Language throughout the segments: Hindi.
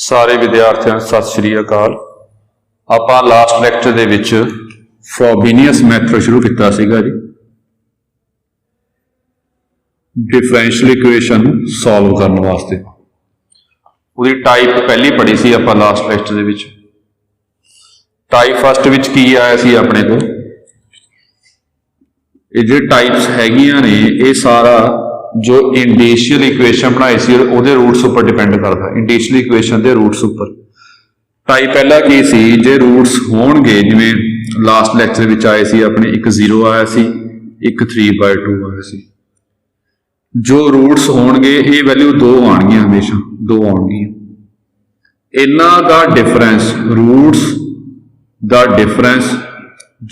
सारे विद्यार्थियों ਨੂੰ सत श्री अकाल। ਆਪਾਂ लास्ट ਲੈਕਚਰ ਦੇ ਵਿੱਚ फ्रोबेनियस मैथड शुरू ਕੀਤਾ ਸੀਗਾ जी, डिफरेंशियल इक्वेशन सॉल्व करने वास्ते। ਉਹਦੀ टाइप पहली पढ़ी सी ਆਪਾਂ लास्ट ਲੈਕਚਰ ਦੇ ਵਿੱਚ। टाइप फस्ट ਵਿੱਚ ਕੀ ਆਇਆ ਸੀ ਆਪਣੇ ਕੋਲ, ਇਹ ਜਿਹੜੇ टाइप्स ਹੈਗੀਆਂ ਨੇ ਇਹ ਸਾਰਾ जो इंडिशियल इक्वेशन बनाई सी ਉਹਦੇ रूट्स उपर डिपेंड करता। इंडिशियल इक्वेशन के रूट्स उपर टाइप पहला की सी, जे रूट्स होणगे जिवें लास्ट लैक्चर विच आए सी अपने, एक 0 आया सी, एक 3/2 आया सी। जो रूट्स होणगे ये वैल्यू 2 आउणगियां, हमेशा 2 आउणगियां। इन्हां दा डिफरेंस, रूट्स दा डिफरेंस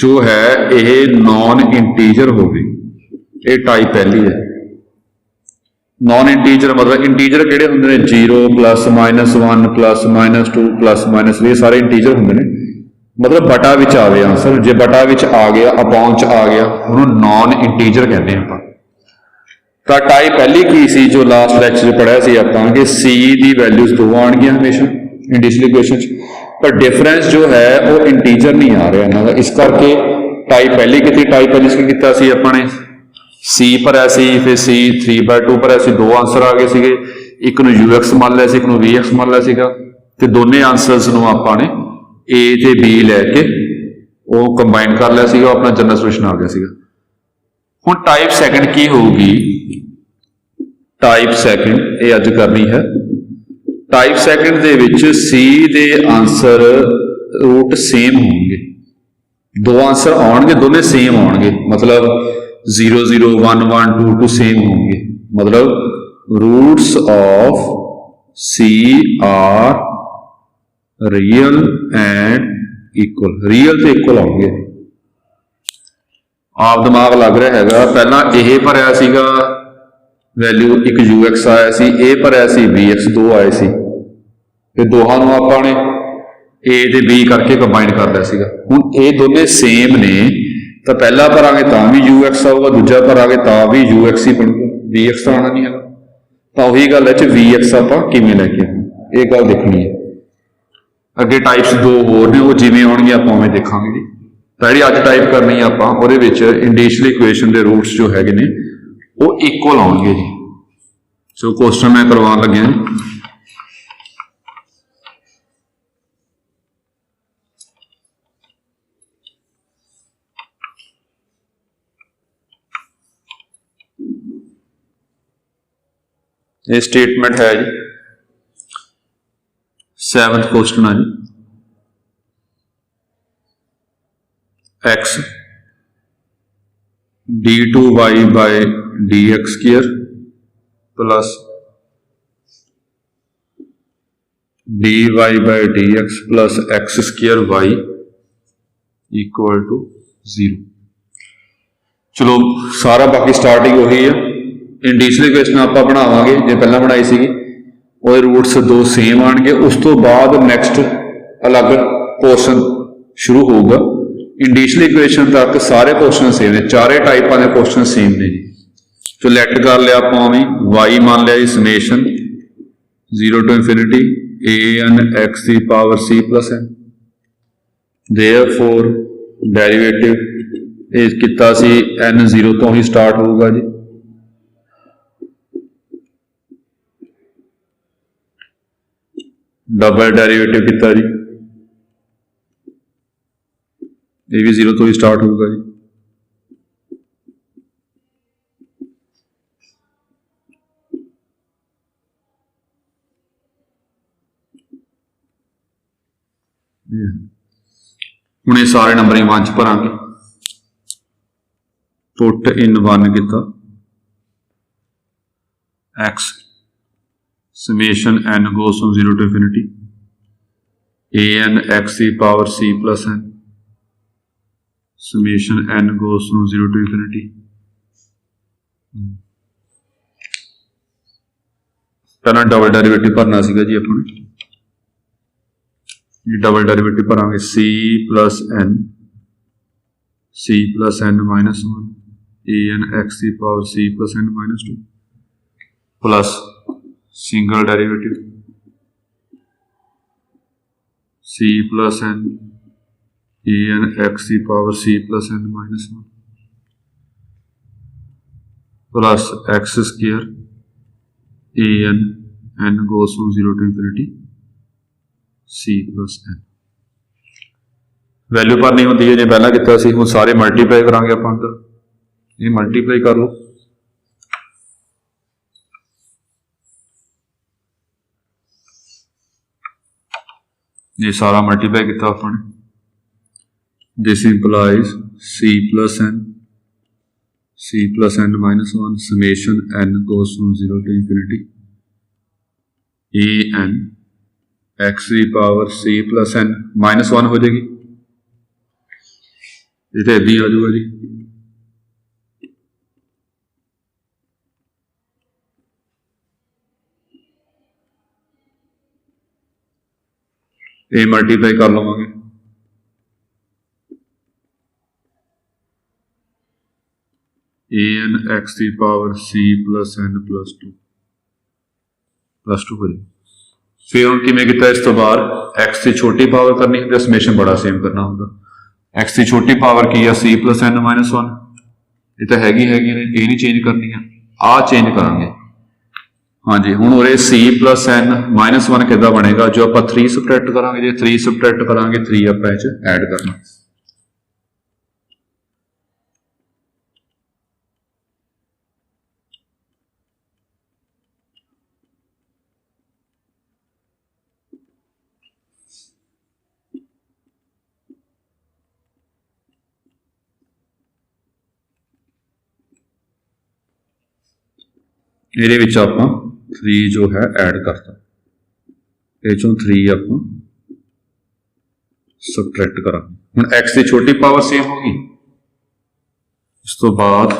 जो है ये नॉन इंटीजर होवे, ये टाइप पहली है। नॉन इंटीजर मतलब इंटीजर किहड़े हुंदे ने, 0 +, -1 +, -2 +, -3 सारे इंटीजर हुंदे ने। मतलब बटा विच आवे आंसर, जे बटा विच आ गया, अपॉन च आ गया, उहनूं नॉन इंटीजर कहते हैं आपां। तां टाइप पहली की सी जो लास्ट लैक्चर पढ़िया सी आपां कि सी दी वैल्यूज 2 आउणगियां हमेशा इंडिशियल इक्वेशन च, पर डिफरेंस जो है वो इंटीजर नहीं आ रहा इन्हां दा। इस करके टाइप पहली की, टाइप पहली च कीता सी आपां ने सी भरिया सी, फिर सी 3/2 भरिया सी, 2 आंसर आ गए सीगे। एक नूं UX मान लिया सी, एक नूं VX मान लिया सीगा, ते दोने आंसरस नूं आपां ने A ते B लैके वो कंबाइन कर लिया सीगा, अपना जनरल सोल्यूशन आ गया सीगा। हुण टाइप सैकेंड की होगी, टाइप सैकेंड ये अज करनी है। टाइप सैकेंड दे विच C दे आंसर रूट सेम होंगे, 2 आंसर आउणगे, दोने सेम आउणगे, मतलब 0 0 1 1 2 2 सेम होंगे। मतलब roots of C are real and equal, real तो इक्वल आउणगे। आप दिमाग लग रहा है, पहला यह भरिया सीगा वैल्यू, एक UX आया सी, ए भरिया सी, VX 2 आए सी, फिर दोहां नूं आपां ने A ते B करके कंबाइन कर लिया सीगा। हुण ये दोने सेम ने, तो पहला भरांगे तां भी UX आऊगा, दूजा भरांगे तां भी UX ही बनूगा, VX तो आना नहीं है। तो उही गल है VX आपां किवें लैके आउणा, ये गल देखनी है। अगे टाइप्स 2 होर ने, वो जिवें आउणगे आपां उवें देखांगे जी। पहली अज टाइप करनी है आपां, उहदे विच इंडिशियल इक्वेशन के रूट्स जो हैगे ने वो इक्वल आउणगे जी। सो क्वेश्चन मैं करवाउण लग्गिआ जी। ये स्टेटमेंट है जी, 7th क्वेश्चन है जी। x d2y/dx² plus dy/dx plus x² = 0। चलो सारा बाकी स्टार्टिंग वही है। इंडिशियल इक्वेशन आप बनावांगे जो पहला बनाई सी, वो रूट्स 2 सेम आएंगे। उस तो बाद नैक्सट अलग पोर्शन शुरू होगा। इंडिशियल इक्वेशन तक सारे क्वेश्चन सेम ने, चारे टाइपों के क्वेश्चन सेम ने जी। तो लैट कर लिया आप y मान लिया जी, summation 0 to ∞ an x⁻c + n। Therefore derivative किता सी n 0 तो ही स्टार्ट होगा जी। डबल डेरिवेटिव किता जी, ये भी 0 तो ही स्टार्ट होगा जी। हुणे सारे नंबर 1 च भरांगे। पुट इन 1 किता, x summation n goes from 0 to ∞ an x⁻c + n summation n goes from 0 to ∞। पहला डबल डेरिवेटिव भरना सीगा जी अपने, ये डबल डेरिवेटिव भरांगे c + n -1 an x⁻c + n -2 plus single derivative c plus n a n x की power c plus n minus 1 plus x square a n goes from 0 to infinity c plus n value भरनी होती है जो पहला किया सी हुण सारे मल्टीप्लाई करांगे आपां अंदर ये मल्टीप्लाई कर लो ये सारा मल्टीप्लाई किया अपन this implies c plus n minus 1 summation n goes from 0 to infinity a n x की power c plus n minus 1 हो जाएगी ये तो इदा ही आ जाऊगा जी ये मल्टीप्लाई कर लवांगे a n x की power c plus n plus 2 हो जाएगी फिर हम किमें किया इस तो बाद x की छोटी पावर करनी होंगी समेशन बड़ा सेम करना होगा x की छोटी पावर की है c plus n minus 1 ये तो हैगी ने ये नहीं चेंज करनी है आ चेंज करांगे हाँ जी हुण उरे c plus n minus 1 किदा बनेगा जो आप 3 सबट्रैक्ट करांगे जो 3 सबट्रैक्ट करांगे 3 आप ऐड करना ये 3 जो है ऐड करता ये 3 आप सबट्रैक्ट करा हुण x की छोटी पावर सेम होगी इस तो बाद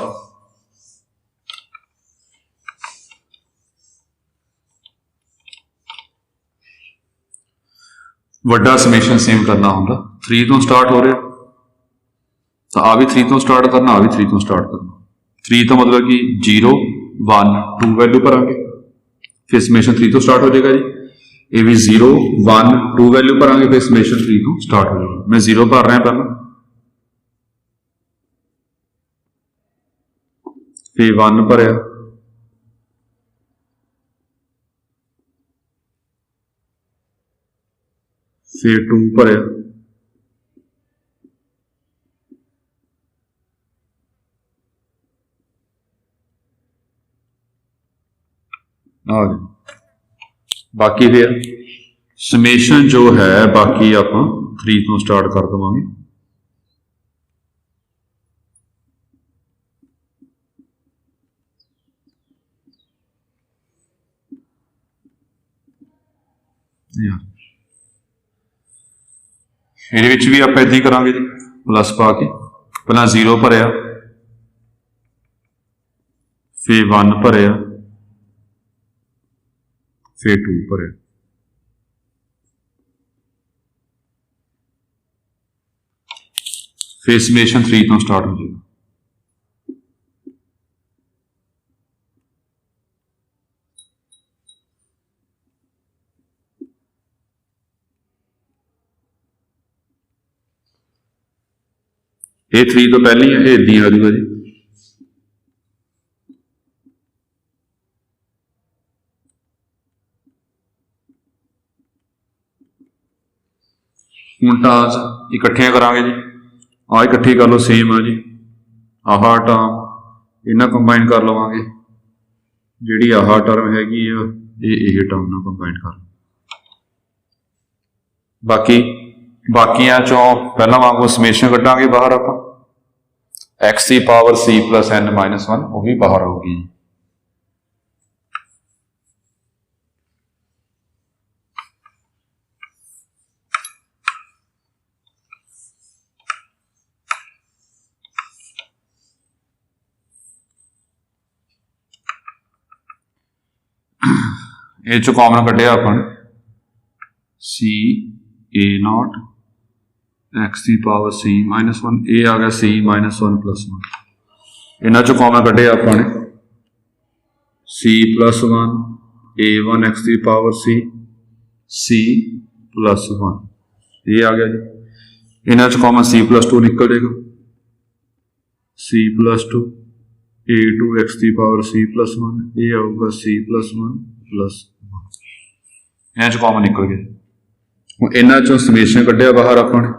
वड्डा समेशन सेम करना होंगे 3 तो स्टार्ट हो रहा तो आ भी 3 तो स्टार्ट करना आ भी 3 तो स्टार्ट करना 3 तो मतलब कि 0 1 2 वैल्यू भरांगे फिर समेशन 3 तो स्टार्ट हो जाएगा जी ये भी 0 1 2 वैल्यू भरांगे फिर समेशन 3 तो स्टार्ट हो जाएगा मैं 0 भर रहा पहला फिर 1 भरया फिर 2 भरया बाकी फिर समेशन जो है बाकी आप 3 तो स्टार्ट कर देवांगे ये भी आप इदा ही करांगे जी प्लस पा के पहला 0 भरया फिर 1 भरया फिर 2 भरया फिर समेशन 3 तो स्टार्ट हो जाएगा ये 3 तो पहले ही है ये इदा आ जाऊगा जी हुण टर्म्स इकट्ठियां करांगे जी आ इकट्ठी कर लो सेम है जी आह टर्म इन्हां कंबाइन कर लवांगे जिहड़ी आह टर्म हैगी ये टर्म नाल कंबाइन कर लो बाकी बाकियां चों पहला वांगू समेशन कड्डांगे बाहर आप x की power c plus n minus 1 वो भी बाहर होगी ये चो कॉमन कटिया अपन c a नॉट x की पावर c minus 1 a आ गया c minus 1 plus 1 इन्हों चो कॉमन कटिया अपन c plus 1 a1 x की पावर c c plus 1 ये आ गया जी। इन्हां च कॉमन C+2 निकल जाएगा, C+2 a2 x की पावर C+1, ये आऊगा C+1 + 1, इन्हां च कॉमन निकल गया। हुण इन्हां चों समेशन कढ़िया बाहर आपां ने,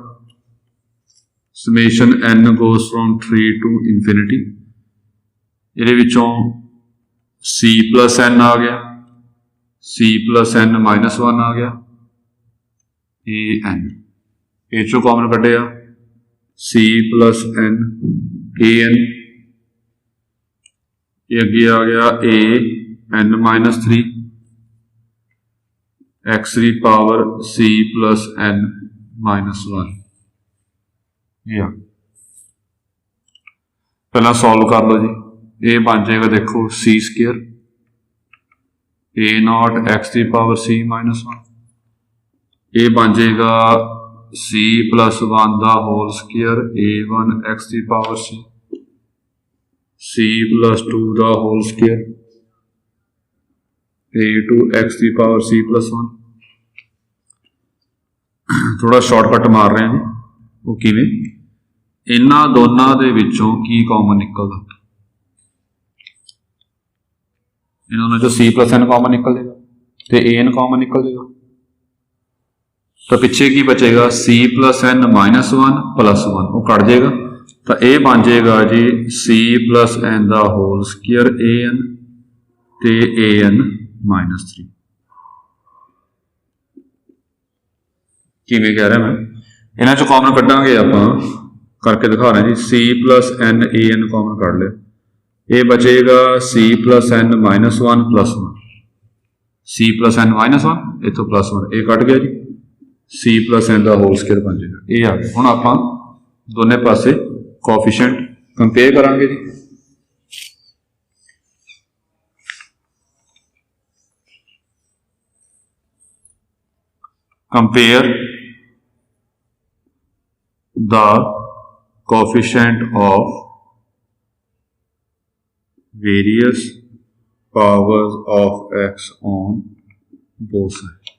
summation n goes from 3 to infinity, इहदे विचों c + n आ गया, c + n - 1 आ गया, an ये चों कॉमन कढ़िया c + n an, ये अगे आ गया an - 3 x की पावर c + n - 1, या पहला सॉल्व कर लो जी। ये बन जाएगा देखो c² a0 x की पावर c - 1, ये बन जाएगा c + 1 दा होल स्क्वायर a1 x की पावर c, c + 2 दा होल स्क्वायर a2 x की पावर c + 1। थोड़ा शॉर्टकट मार रहे हैं जी, वो किवें, इन्हां दोनों दे विचों की कॉमन निकलदा, इन्होंने जो c + n कॉमन निकल जाएगा तो an कॉमन निकल जाएगा, तो पिछे की बचेगा c + n - 1 + 1, वो कट जाएगा, तो ये बन जाएगा जी c + n दा होल स्क्वायर an ते an - 3। किवें कह रहा मैं, इन्हां चों कॉमन कड्डांगे आपां, करके दिखा रहे हैं जी। c + n an कॉमन कढ़ लिया, ये बचेगा c + n - 1 + 1, c + n - 1 इतों +1, ये कट गया जी, c + n दा होल स्क्वायर बन जाएगा, ये आ गया। हुण आपां दोने पासे कोएफिशिएंट कंपेयर करांगे जी। Compare the coefficient of various powers of x on both sides।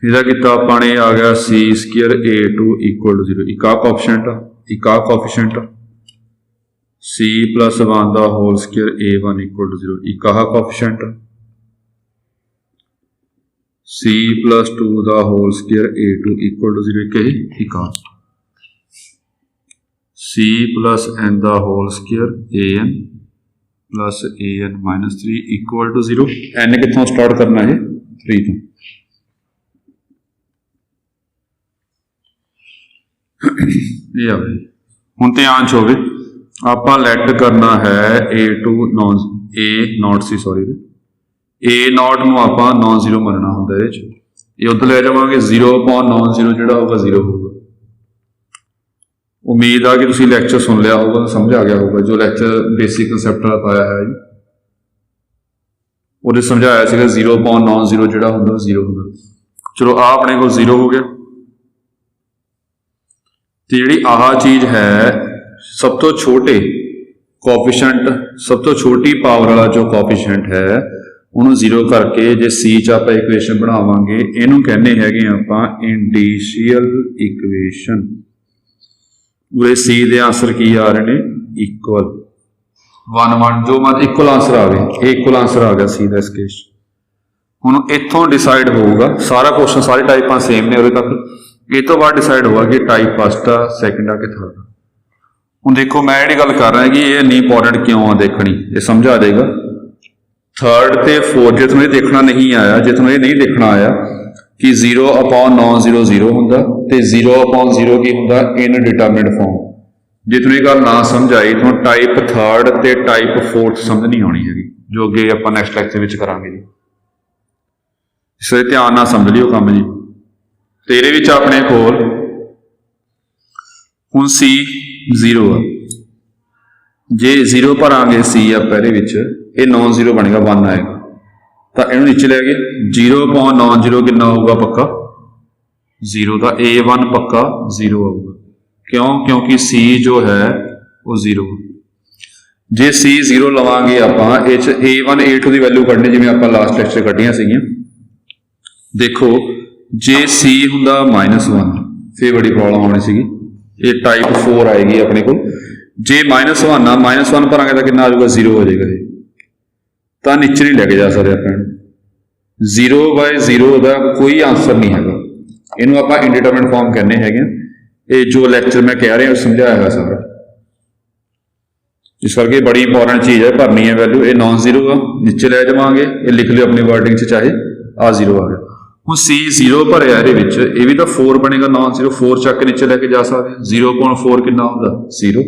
ਇਹਦਾ ਕੀਤਾ ਆਪਾਂ ਨੇ, आ गया c² a2 = 0, एक आ कोएफिशिएंट आ, एक आ कोएफिशिएंट आ, c + 1 दा होल स्क्वायर a1 = 0, एक आ कोएफिशिएंट आ, c + 2 दा होल स्क्वायर a2 = 0, एक आ c + n दा whole square an + an - 3 = 0। n कितों स्टार्ट करना है, 3 तो। ये आ गई। हुण ध्यान च होवे, आपां लैट करना है a0 नूं आपां नॉन जीरो मनना हुंदा, इहदे च ये उधर ले जावांगे 0/non0 जिहड़ा होगा 0 होगा। उम्मीद आ कि तुसीं लैक्चर सुन लिया होगा, समझ आ गया होगा, जो लैक्चर बेसिक कंसैप्ट वाला पाया है जी, ਉਹਦੇ समझाया सीगा 0/non0 जिहड़ा हुंदा 0 हुंदा। चलो आ अपने को 0 हो गया, तो जिहड़ी आह चीज़ है सब तो छोटे कोएफिशिएंट, सब तो छोटी पावर वाला जो कोएफिशिएंट है उन्होंने 0 करके जे सी च आप इक्वेशन बनावांगे, इनू कहने हैगे आपां इंडिशियल इक्वेशन। उरे सी दे आंसर की आ रहे ने इक्वल 1 जो मत इक्वल आंसर आ गए, इक्वल आंसर आ गया सी का इस केस। हुण इत्थों डिसाइड होगा, सारा क्वेश्चन सारी टाइपां सेम ने उरे तक, ये तो बाद डिसाइड होगा कि टाइप फस्ट आ, सैकेंड आ कि थर्ड आ। हुण देखो मैं जिहड़ी गल कर रहा कि ये इन्नी इंपॉर्टेंट क्यों आ देखनी, ये समझ आ जाएगा। थर्ड ते फोर्थ जे तुहानूं देखना नहीं आया, जे तुहानूं नहीं देखना आया कि 0/non0 0 हुंदा ते 0/0 की हुंदा इनडिटरमिनेट फॉर्म, जे तुहानूं ये गल ना समझ आई तो टाइप थर्ड ते टाइप फोर्थ समझ नहीं आनी हैगी, जो अगे आपां नैक्सट लैक्चर विच करांगे जी। इसलिए ध्यान नाल समझ लियो काम जी। तेरे विच अपने कोल हुण C 0 आ, जे 0 भरांगे C आ पहले विच, ये non0 बनेगा 1 आएगा, तो इन्हू नीचे लै गए 0/non0 कितना होगा पक्का 0 का, a1 पक्का 0 आऊगा, क्यों, क्योंकि C जो है वो 0। जे C 0 लवांगे आपां a1 a2 की वैल्यू कढ़नी, जिवें आपां लास्ट लैक्चर कढ़ियां सीगियां। देखो जे सी हुंदा -1 फिर बड़ी प्रॉब्लम आनी सी, ये टाइप 4 आएगी अपने को। जे -1 आ -1 भरांगे तो कितना आ जाऊगा 0 हो जाएगा, ये तो नीचे नहीं लैके जा सकते अपने 0/0 का कोई आंसर नहीं है। इनू आप इंडिटरमिनेट फॉर्म कहने हैं। ये जो लैक्चर मैं कह रहा समझाया है सारा, इस करके बड़ी इंपॉर्टेंट चीज़ है, भरनी है वैल्यू। ये नॉन जीरो आ, नीचे लै जावांगे, ये लिख लियो अपनी वर्डिंग च, चाहे आ 0 आ गया। हूँ सी 0 भरिया ये भी तो 4 बनेगा, नॉन जीरो 4 चक के नीचे लैके जा सकते। 0.4 कितना होगा 0,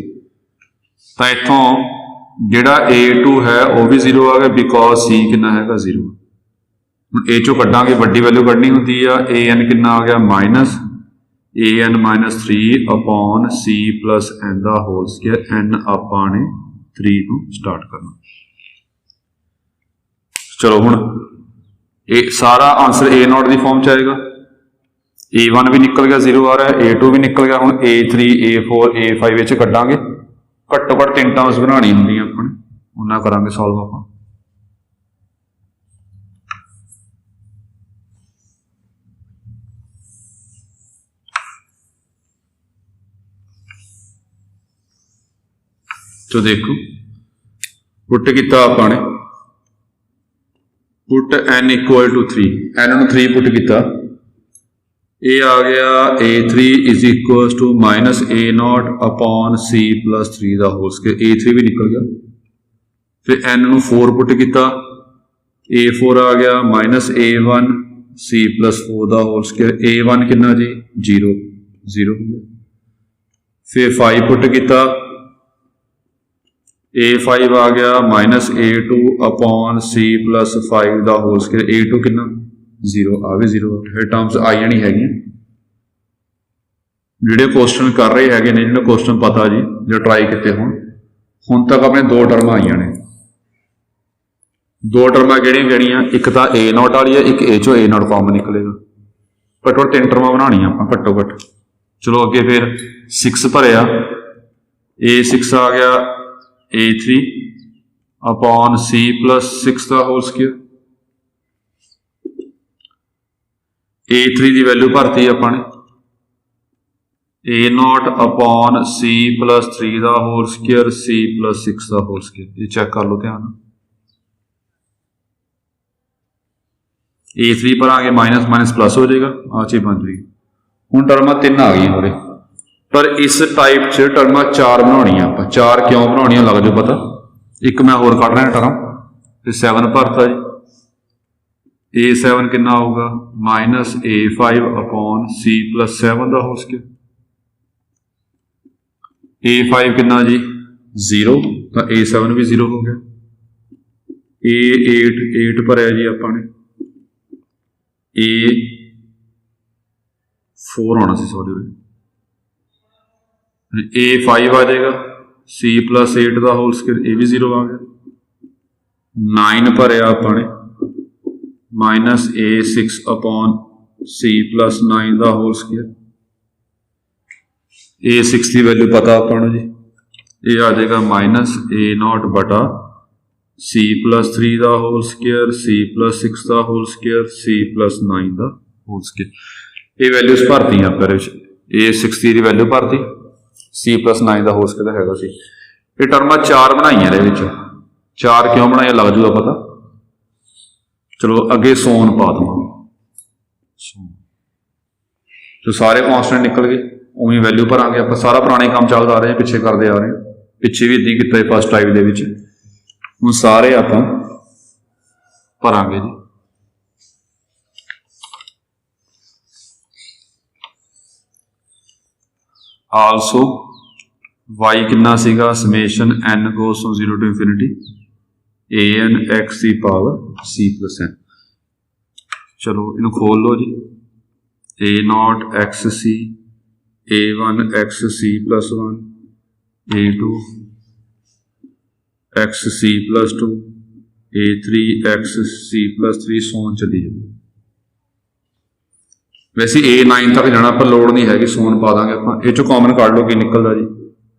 तो इतों जोड़ा A2 है वह भी 0 आ गया, बिकॉज सी कितना है 0। हम ए चो कड्डांगे, वड्डी वैल्यू कड्ढनी होंदी आ, AN कितना आ गया -AN -3 upon C plus N दा होल स्क्वायर। N आपां ने 3 तो स्टार्ट करना। चलो हुण ये सारा आंसर A0 की फॉर्म च आएगा। A1 भी निकल गया 0 आ रहा है, A2 भी निकल गया। हुण A3 A4 A5 इच कड्डांगे, घट्टो घट्ट 3 टर्म्स बनानी होंदी अपने, उन्ना करांगे सॉल्व आपां। तो देखो पुट किया आपने, put n equal to 3, n नूं 3 पुट किया, ये आ गया A3 is equal to -A0 upon C plus 3 का होल स्क्वायर। A3 भी निकल गया। फिर n नूं 4 पुट किया, A4 आ गया -A1 C प्लस 4 का होल स्क्वायर। A1 कितना जी 0 हो गया। फिर 5 पुट किया, A5 आ गया -A2 अपॉन C प्लस 5 का होल स्क्वायर। A2 कितना 0 आ भी 0। फिर टर्म्स आई जानी है। जिहड़े क्वेश्चन कर रहे हैं ने, जिन्हें क्वेश्चन पता जी, जो ट्राई किए हुण तक अपने 2 टर्म आईयां ने। 2 टर्मां किहड़ियां, एक तो A0 वाली है, एक ए चो A0 कॉमन निकलेगा। घट्टो 3 टर्मां बनानियां आपां घट्टो घट्ट। चलो अगे फिर 6 भरिया, A6 आ गया A3 अपॉन C प्लस 6 का होल स्क्वायर। A3 की वैल्यू भरती अपने A0 अपॉन C प्लस 3 का होल स्क्वायर, C प्लस 6 का होल स्क्वायर। ये चेक कर लो ध्यान। A3 भरांगे माइनस माइनस प्लस हो जाएगा, आ चीज बन जाएगी। हुण टर्मां 3 आ गई होरे, पर इस टाइप च टर्मां 4 बनाउणियां आपां। 4 क्यों बनाउणियां लग जाओ पता। एक मैं होर कढ रहा टर्म, ते 7 भरता जी। A7 कितना होगा -A5 अपॉन C प्लस 7 का होल स्क्वायर। A5 कितना जी 0, तो A7 भी 0 हो गया। A8 भरिया जी अपने, A4 होना सी सॉरी, A5 आ जाएगा C प्लस 8 का होल स्क्वायर, ये भी 0 आ गया। 9 भरिया अपने -A6 अपॉन C प्लस 9 का होल स्क्वायर। A6 की वैल्यू पता अपन जी, ये आ जाएगा -A0 बटा C प्लस 3 का होल स्क्वायर, C प्लस 6 का होल स्क्वायर, C प्लस 9 का होल स्क्वायर। ये वैल्यूज भरती आप A6 की वैल्यू भरती, C प्लस 9 का होल स्क्वायर हैगा सी। ये टर्मां 4 बनाइया, 4 क्यों बनाया लग जूगा पता। चलो अगे सोन पा दूँ, तो सारे कॉन्स्टेंट निकल गए, उवें वैल्यू भरांगे आप। सारा पुराने काम चलते आ रहे हैं, पिछे करते आ रहे हैं, पिछे भी इदां किया फस्ट टाइप के। हुण सारे आप भरांगे जी। आलसो y कितना सीगा, summation n goes from 0 to infinity an x की पावर c प्लस n। चलो इन्हू खोल लो जी। A0 xc, A1 xc plus 1, A2 xc plus 2, A3 xc plus 3, सोन चली जाए। वैसे A9 तक जाना पर लोड़ नहीं हैगी, सोन पा देंगे आप। ये चो कॉमन काट लो कि निकलता जी,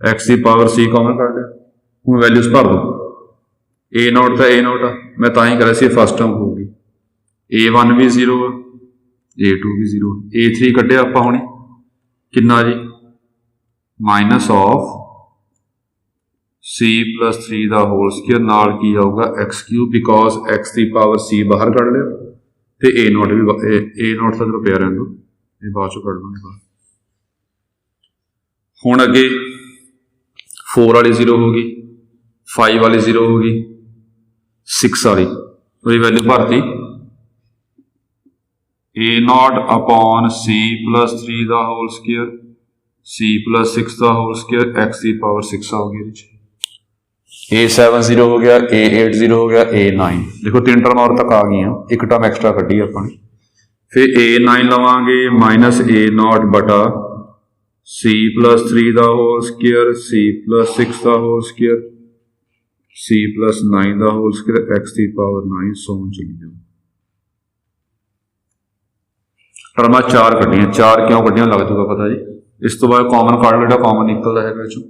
x की पावर c कॉमन काट लिया। हूँ वैल्यूज भर दो। A0 तो A0 आ, मैं तां ही करा सी फस्ट टर्म होगी। A1 भी 0 आ, A2 भी 0, A3 कढ़िया आपां हुणे किन्ना जी माइनस ऑफ C+3 दा होल स्क्वायर नाल की आऊगा x³ बिकॉज x की पावर c बाहर कढ़ लिया तो A0 भी A0 तो चलो पिया रहने दो ये बाद चों कढ़ लांगे बाहर। हुण अगे 4 वाली 0 हो गई, 5 वाली 0 हो गई, 6 वाली वही वैल्यू भरती A0 अपॉन C+3 दा होल स्क्वायर C+6 दा होल स्क्वायर x की पावर 6 आ गई। A7 0 हो गया, A8 0 हो गया, A9 देखो 3 टर्म और तक आ गई, एक टर्म एक्स्ट्रा कढ़ी अपनी। फिर A9 लवांगे माइनस A0 बटा C+3 दा होल स्क्वायर C+6 दा होल स्क्वायर C+9 दा होल स्क्वायर x की पावर 9 सौ चली जाओ। टर्मा 4 कढ़ियां, 4 क्यों कढ़ियां लग जूगा पता जी। इस तो बाद कॉमन काढ़ लो, कॉमन निकलता है चो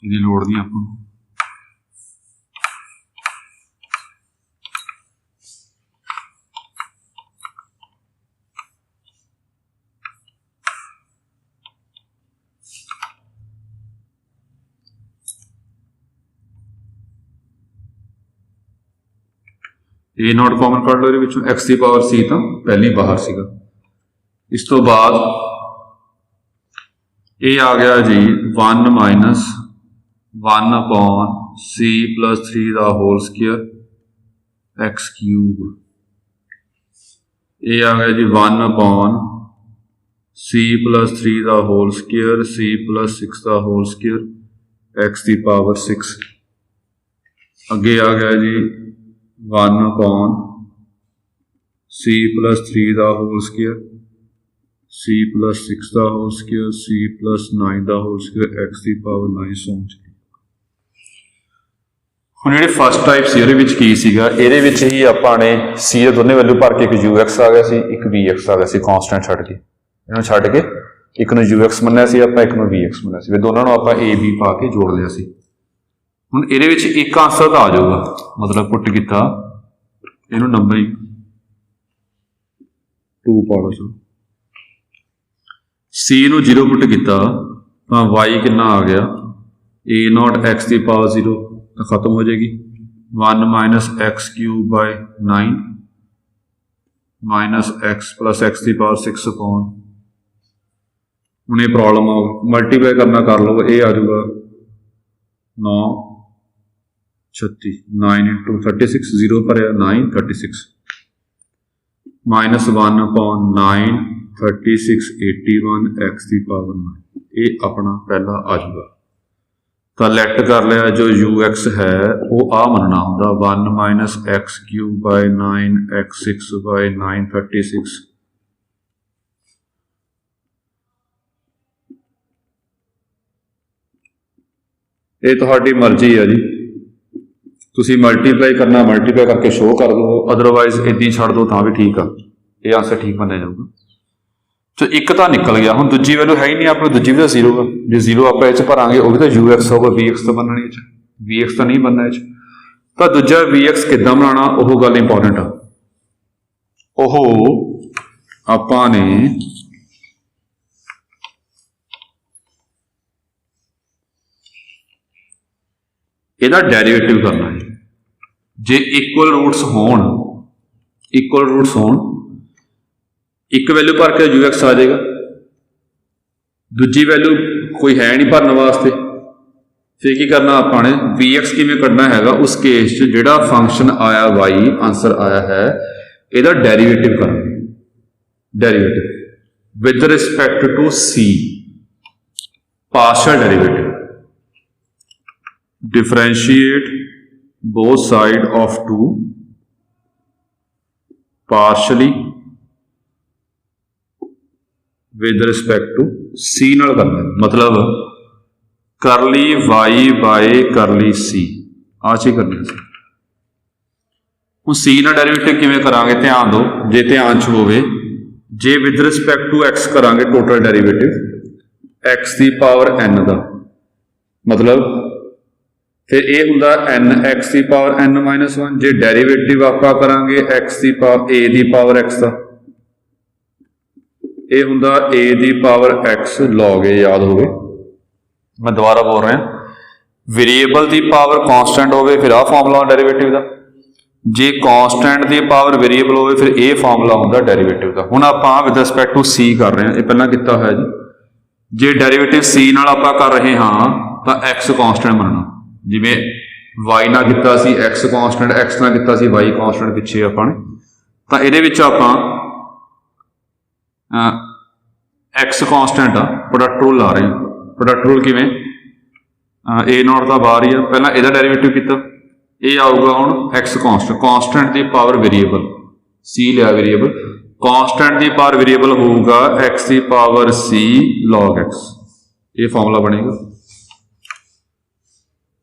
लोड़ नहीं आपको। A0 कॉमन काढ़ लो, x की पावर c तो पहले ही बाहर सीगा। इस तो बाद ये आ गया जी 1 माइनस 1 अपॉन C+3 दा होल स्क्वायर x³। ये आ गया जी 1 अपॉन C+3 दा होल स्क्वायर C+6 दा होल स्क्वायर x की पावर 6। अगे आ गया जी 1 अपॉन C+3 दा होल स्क्वायर C+6 दा होल स्क्वायर C+9 दा होल स्क्वायर x की पावर 9 सौ। ਹੁਣ ਜਿਹੜੇ ਫਸਟ ਟਾਈਪ ਸੀ ਉਹਦੇ ਵਿੱਚ ਕੀ ਸੀਗਾ, ਇਹਦੇ ਵਿੱਚ ਹੀ ਆਪਾਂ ਨੇ c ਦੇ ਦੋਨੇ ਵੈਲਿਊ ਭਰ ਕੇ ਇੱਕ ux ਆ ਗਿਆ ਸੀ, ਇੱਕ vx ਆ ਗਿਆ ਸੀ, ਕਾਂਸਟੈਂਟ ਛੱਡ ਕੇ ਇਹਨੂੰ ਛੱਡ ਕੇ ਇੱਕ ਨੂੰ ux ਮੰਨਿਆ ਸੀ ਆਪਾਂ, ਇੱਕ ਨੂੰ vx ਮੰਨਿਆ ਸੀ, ਫਿਰ ਦੋਨਾਂ ਨੂੰ ਆਪਾਂ a b ਪਾ ਕੇ ਜੋੜ ਲਿਆ ਸੀ। ਹੁਣ ਇਹਦੇ ਵਿੱਚ ਇੱਕ ਆਂਸਰ ਤਾਂ ਆ ਜਾਊਗਾ, ਮਤਲਬ ਪੁੱਟ ਕੀਤਾ ਇਹਨੂੰ ਨੰਬਰਿੰਗ 2 ਪਾ ਲਓ। ਚਲੋ c ਨੂੰ 0 ਪੁੱਟ ਕੀਤਾ ਤਾਂ y ਕਿੰਨਾ ਆ ਗਿਆ A0 x की पावर 0 तो खत्म हो जाएगी 1 minus x³ by 9 minus x plus x की पावर 6 अपॉन। हूँ ये प्रॉब्लम हो मल्टीप्लाई करना कर लो, ये आ जाऊगा 9 36 9 इंटू 36 0 पर 9 36 माइनस 1 अपॉन 9 36 81 x की पावर 9। ये अपना पहला आ जाऊगा। तो लैट कर लिया जो ux है वो आ मनना होंगे 1 minus x³ by 9 x6 bye 9 36। ये तुहाडी मर्जी है जी, तुसी मल्टीप्लाई करना मल्टीप्लाई करके शो कर दो, अदरवाइज इदां ही छड़ दो तो भी ठीक है, ये आंसर ठीक बन जाऊगा। तो एक तो निकल गया, हम दूजी वैल्यू है ही नहीं अपनी, दूजी भी तो 0 है, जो 0 आप भरांगे वो भी तो ux होगा, vx तो बनना नहीं, vx तो नहीं बनना। तो दूजा vx किद्दां बनाना वो गल इंपॉर्टेंट आ, ओह आपां ने इहदा डेरिवेटिव करना है। जे इक्वल रूट्स होण एक वैल्यू भर के ux आ जाएगा, दूजी वैल्यू कोई है नहीं भरने वास्ते, फिर की करना आपने vx किवें कढ़ना हैगा, उस केस जिहड़ा फंक्शन आया y आंसर आया है इहदा डेरिवेटिव करना, derivative with respect to c partial derivative, differentiate both side of 2 partially with respect to c नाल करना, मतलब curly y by curly c आ चीज करनी। हूँ c ना डेरिवेटिव किवें करांगे, ध्यान दो, जे ध्यान च होवे, जे विद रिस्पेक्ट टू x करांगे टोटल डेरिवेटिव x की पावर n का, मतलब फिर ये हुंदा n x की पावर n -1, जे डेरिवेटिव आप करांगे x की पावर a की पावर x का ये हुंदा a the power x log a, याद होवे। मैं दोबारा बोल रहा वेरीएबल की पावर कॉन्सटेंट होवे फिर आ फॉर्मूला डेरीवेटिव का, जे कॉन्सटेंट की पावर वेरीएबल होवे फिर ये फॉर्मूला हुंदा डेरीवेटिव का। हुण आपां विद रिस्पैक्ट टू c कर रहे हैं, ये पहलां कीता होया जी। जे डेरीवेटिव c नाल आपां कर रहे हाँ तो x कॉन्सटेंट बनना, जिवें y नाल कीता सी x कॉन्सटेंट, x नाल कीता सी y कॉन्सटेंट पिछे आपां ने, तां इहदे विच आपां एक्स कॉन्सटेंट आ प्रोडक्ट रूल ला रहे हैं। प्रोडक्ट रूल किवें ए नॉट तो बाहर ही आ, पहला ਇਹਦਾ डेरीवेटिव किया, ये आऊगा हुण एक्स कॉन्सटेंट, कॉन्सटेंट की पावर वेरीएबल सी लिया वेरीएबल, कॉन्सटेंट की पावर वेरीएबल होगा एक्स की पावर सी लॉग एक्स, ये फॉर्मूला बनेगा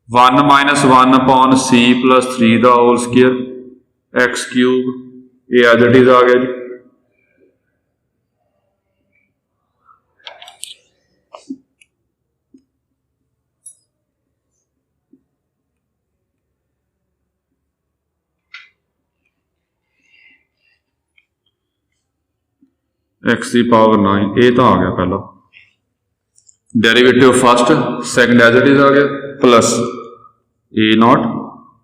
1 माइनस 1 अपॉन सी प्लस 3 का होल स्क्वायर एक्स क्यूब, ये एज इट इज आ गया जी। एक्स की पावर 9, ये तो आ गया पहला derivative first, second as it is आ गया plus a not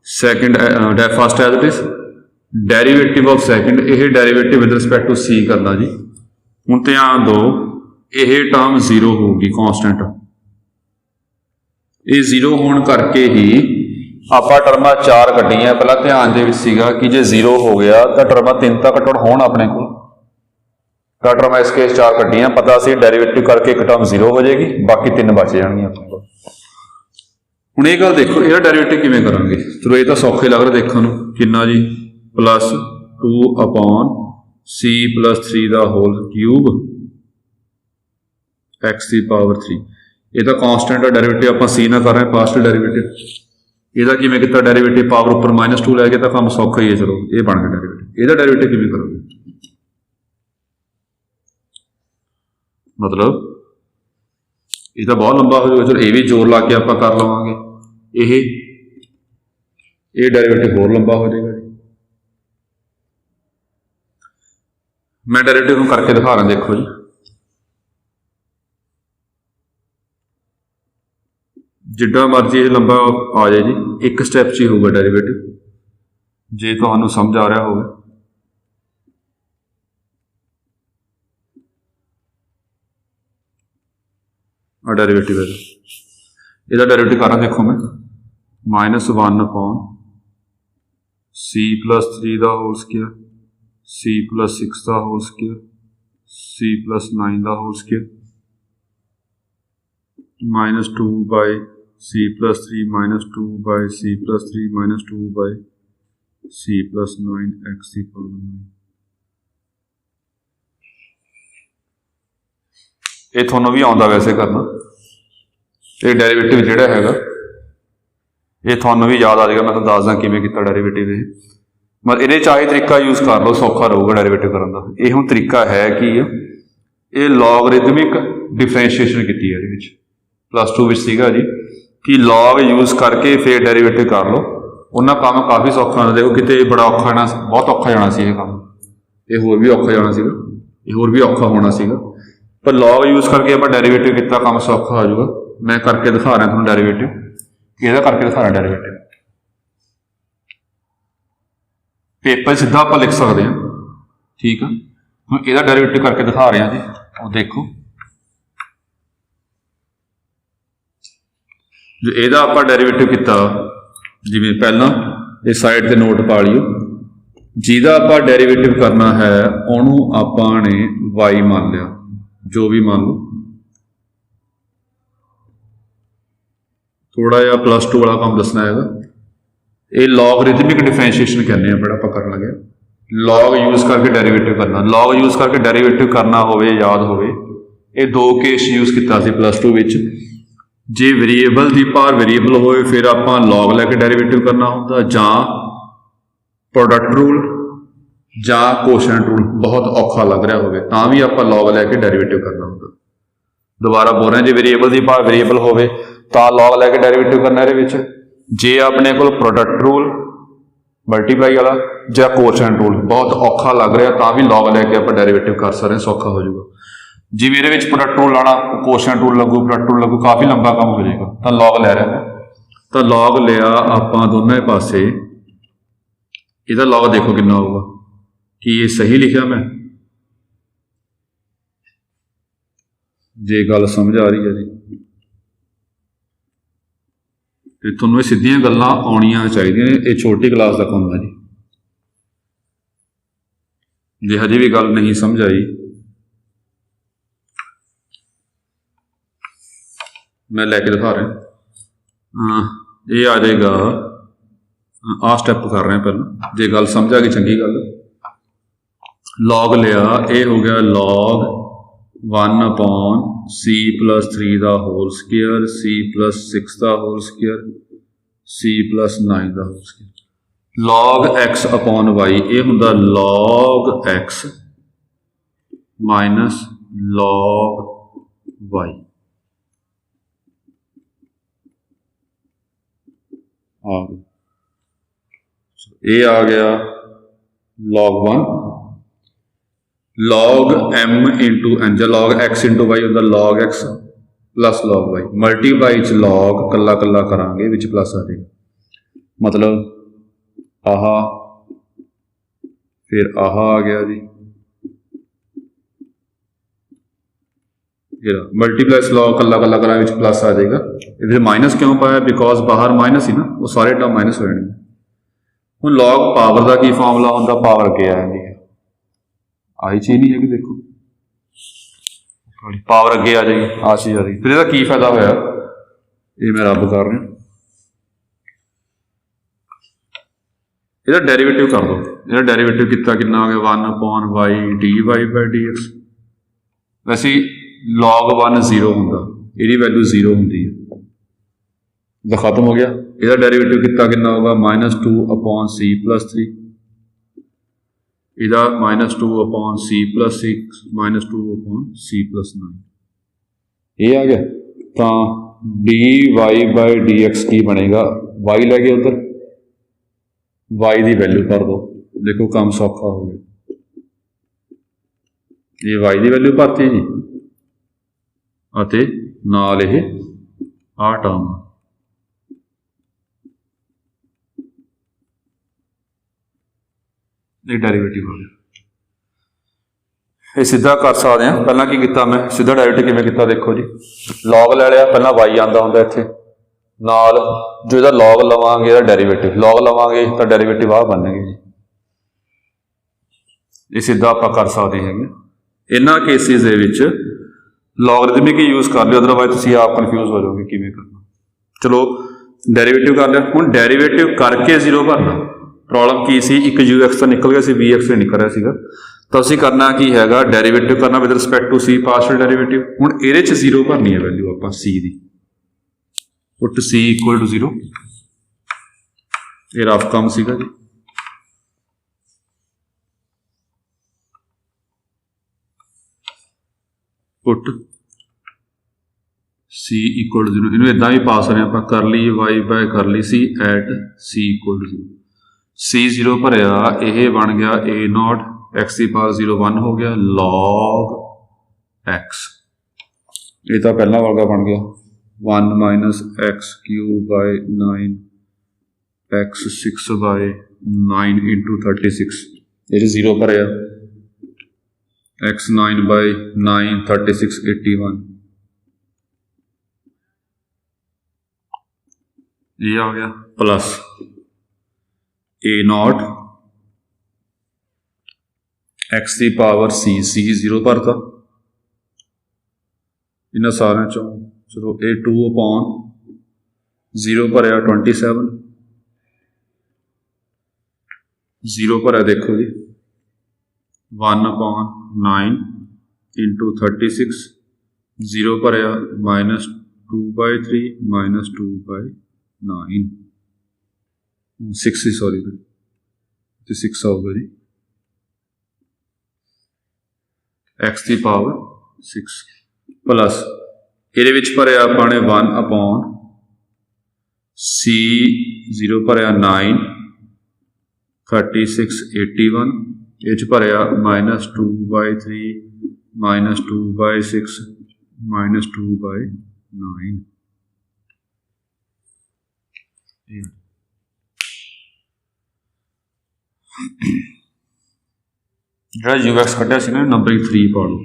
second first as it is, derivative of second, ये derivative with respect to C करना जी। हुण ध्यान दो ये टर्म 0 होगी कॉन्सटेंट, ये 0 होने करके ही आपां टर्मां 4 कड्ढियां। पहला ध्यान दे विच सीगा कि जे 0 हो गया तो टर्मां 3 तक घट्टो होण अपने को, टर्म इस केस 4 कड्ढियां, पता सी डेरीवेटिव करके एक टर्म 0 हो जाएगी, बाकी 3 बच जाएंगे। हुण ये गल देखो इहदा डेरीवेटिव किवें करांगे, चलो ये तो सौखे लग रहा देखने नूं, कितना जी प्लस 2 अपॉन सी प्लस 3 का होल क्यूब एक्स की पावर 3, ये तो कॉन्सटेंट का डेरीवेटिव आपां सी ना कर रहे हैं, पास्ट डेरीवेटिव, ਇਹਦਾ किवें कीता डेरीवेटिव पावर उपर -2 लैके तो काम सौखा ही है। चलो ये बन गया डेरीवेटिव, ਇਹਦਾ डेरीवेटिव किवें करोगे, मतलब ये तो बहुत लंबा हो जाएगा। चलो ये भी जोर ला के आप कर लवांगे, ये डेरीवेटिव होर लंबा हो जाएगा जी। मैं डेरीवेटिव करके दिखा रहा, देखो जी जिड्डा मर्जी ये लंबा आ जाए जी, एक स्टैप च ही होगा डेरीवेटिव, जे तुहानूं समझ आ रहा होगा। डेरीवेटिव है डेरीवेटिव कर रहा देखो मैं -1 अपॉन सी प्लस 3 का होल स्क्वायर सी प्लस 6 का होल स्क्वायर सी प्लस 9 का whole square -2 by c plus 3 -2 by c plus 3 -2 by c plus 9 x की पावर 9। ये थोनों भी आउंदा वैसे करना, ये डेरीवेटिव जिहड़ा हैगा ये थोनों भी याद आ जाएगा। मैं तुहानूं दसदा किवें कीता डेरीवेटिव, ये मतलब इहदे चाहे तरीका यूज़ कर लो, सौखा रहूगा डेरीवेटिव करन दा। ये हुण तरीका है कि ये लॉगरिथमिक डिफरेंशिएशन कीती है, इहदे विच +2 विच सीगा जी कि लॉग यूज़ करके फिर डेरीवेटिव कर लो, उन्हां काम काफ़ी सौखा होना। देखो किते बड़ा औखा जाना, बहुत औखा जाना सी ये काम, ये होर भी औखा जाना सीगा, ये होर भी औखा होना सीगा, पर लॉग यूज़ करके आप डेरीवेटिव कितना काम सौखा हो जाऊगा। मैं करके दिखा रहा थोड़ा डेरीवेटिव, ਇਹਦਾ करके दिखा रहा डेरीवेटिव, पेपर सीधा आप लिख सकते हैं, ठीक है। हम ਇਹਦਾ डेरीवेटिव करके दिखा रहे हैं जी, ਉਹ देखो जो ਇਹਦਾ ਆਪਾਂ डेरीवेटिव किया, जिवें पहला इस साइड ते नोट पा लियो, ਜਿਹਦਾ ਆਪਾਂ डेरीवेटिव करना है ਉਹਨੂੰ ਆਪਾਂ ने y मान लिया, जो भी मान लो, थोड़ा जिहा +2 वाला काम दसना है। ये लॉगरिथमिक डिफरेंशिएशन कहने हैं, बड़ा आप कर लगे लॉग यूज़ करके डेरीवेटिव करना। लॉग यूज़ करके डेरीवेटिव करना होवे, याद होवे ये 2 केस यूज़ किया +2 विच, जे वेरीएबल की पावर वेरीएबल होए फिर आप लॉग लैके डेरीवेटिव करना होंदा, जां प्रोडक्ट रूल जां कोशेंट रूल बहुत औखा लग रहा होवे तां भी आप लॉग लैके डेरीवेटिव करना होंदा। दोबारा बोल रहे हैं, जे वेरीएबल की पावर वेरीएबल होवे तो लॉग लैके डेरीवेटिव करना, ये जे अपने को प्रोडक्ट रूल मल्टीप्लाई वाला या कोशेंट रूल बहुत औखा लग रहा तो भी लॉग लैके आप डेरीवेटिव कर सकते हैं, सौखा हो जाएगा। जिवें ਇਹਦੇ ਵਿੱਚ ਪ੍ਰੋਡਕਟ ਰੂਲ ਲਾਣਾ, ਕੋਸ਼ੈਂਟ ਰੂਲ ਲੱਗੂ, ਪ੍ਰੋਡਕਟ ਰੂਲ ਲੱਗੂ, ਕਾफ़ी लंबा काम हो जाएगा। तो लॉग लै रहे हैं, तो लॉग लिया आपां दोनों पासे, ਇਹਦਾ लॉग देखो कितना होगा, कि ये सही लिखा मैं, जे गल समझ आ रही है जी, तो तुहानूं ये सीधियां गल्लां आउणियां चाहीदियां ने। ये छोटी क्लास का काम है जी, जे हजे भी गल नहीं समझ आई मैं लैके दिखा रहा। ये आ जाएगा, आ स्टैप कर रहे हैं पहले, जे गल समझ आ गई चंगी गल। लॉग लिया, ये हो गया लॉग 1/c+3 का होल स्केयर, c+6 का होल स्केयर, c+9 का होल स्केयर। लॉग x/y ये होंदा log x minus log y आ गया। ये आ गया log 1 log m into n, जो log x इंटू y होंदा log x plus log y, multiply च log कला कला करांगे विच प्लस आ जाएगा, मतलब आहा फिर आहा आ गया जी, मल्टीप्लाई लॉग कला कला करा विच प्लस आ जाएगा। इधर माइनस क्यों पाया, बिकॉज बाहर माइनस ही ना, वो सारे टर्म माइनस हो जाने। हुण लॉग पावर का की फॉर्मूला होंदा, पावर के आ जाती है, आई चीज़ नहीं है कि देखो पावर अगे आ जाएगी, आ चीज़ आ जाएगी। फिर इसका की फायदा होया, ये मैं रब कर रहा, इसका डेरीवेटिव कर दो। इसका डेरीवेटिव कितना कितना आ गया 1/y dy/dx। वैसे log 1 0 होंदा, इसकी वैल्यू 0 होंदी है, तो खत्म हो गया। इसका डेरीवेटिव कितना होगा -2/c+3, इसका -2/c+6 -2/c+9, ये आ गया। तो dy/dx की बनेगा, y लैके उधर y की वैल्यू कर दो, देखो काम सौखा हो गया। ये y की वैल्यू भरती जी, ਅਤੇ ਨਾਲ ਇਹ ਆ ਟਰਮ, ਇਹ ਡੈਰੀਵੇਟਿਵ ਹੋ ਗਿਆ। ਇਹ ਸਿੱਧਾ ਕਰ ਸਕਦੇ ਹਾਂ। ਪਹਿਲਾਂ ਕੀ ਕੀਤਾ ਮੈਂ, ਸਿੱਧਾ ਡੈਰੀਵੇਟਿਵ ਕਿਵੇਂ ਕੀਤਾ ਦੇਖੋ ਜੀ, ਲੌਗ ਲੈ ਲਿਆ, ਪਹਿਲਾਂ y ਆਉਂਦਾ ਹੁੰਦਾ ਇੱਥੇ ਨਾਲ, ਜੋ ਇਹਦਾ ਲੌਗ ਲਵਾਂਗੇ ਇਹਦਾ ਡੈਰੀਵੇਟਿਵ, ਲੌਗ ਲਵਾਂਗੇ ਤਾਂ ਡੈਰੀਵੇਟਿਵ ਆ ਬਣਨਗੇ ਜੀ। ਇਹ ਸਿੱਧਾ ਆਪਾਂ ਕਰ ਸਕਦੇ ਹੈਗੇ। ਇਹਨਾਂ ਕੇਸਿਸ ਦੇ ਵਿੱਚ लॉगरिथमिक ही यूज़ कर लियो, अदरवाइज तुम आप कन्फ्यूज हो जाओगे किमें करना। चलो डेरीवेटिव कर लिया, हुण डेरीवेटिव करके 0 भरना। प्रॉब्लम की सी, एक ux तो निकल गया सी, vx तो निकल रहा सीगा, तो असीं करना की हैगा, डेरीवेटिव करना with respect to c, partial derivative. हुण इहदे च 0 भरनी है वैल्यू आपां c दी, पुट c = 0। ये रफ काम सीगा जी। पुट c = 0, इन्हूं इदां भी पा सकते हैं, करली y/करली c एट c = 0। c 0 भरिया, यह बन गया a0 x⁻0 1 हो गया log x, ये तो पहला वर्गा बन गया 1 - x³/9 x6/9 × 36, ये 0 भरिया x9/9 36 81, ये आ गया प्लस a0 x⁻c, c 0 भरता इन्होंने सारे चो। चलो a2/0 भरिया 27, 0 भरिया देखो जी 1/9 × 36, 0 भरिया -2/3 -2/9 6 सॉरी 6 होगा जी x⁻6 प्लस ये भरिया अपने 1/c 0 भरिया 9 36 81, ये भरिया -2/3 -2/6 -2/9। ਜਿਹੜਾ UX ਕੱਢਿਆ ਸੀ ਨਾ ਨੰਬਰਿੰਗ 3 ਪਾ ਲਓ।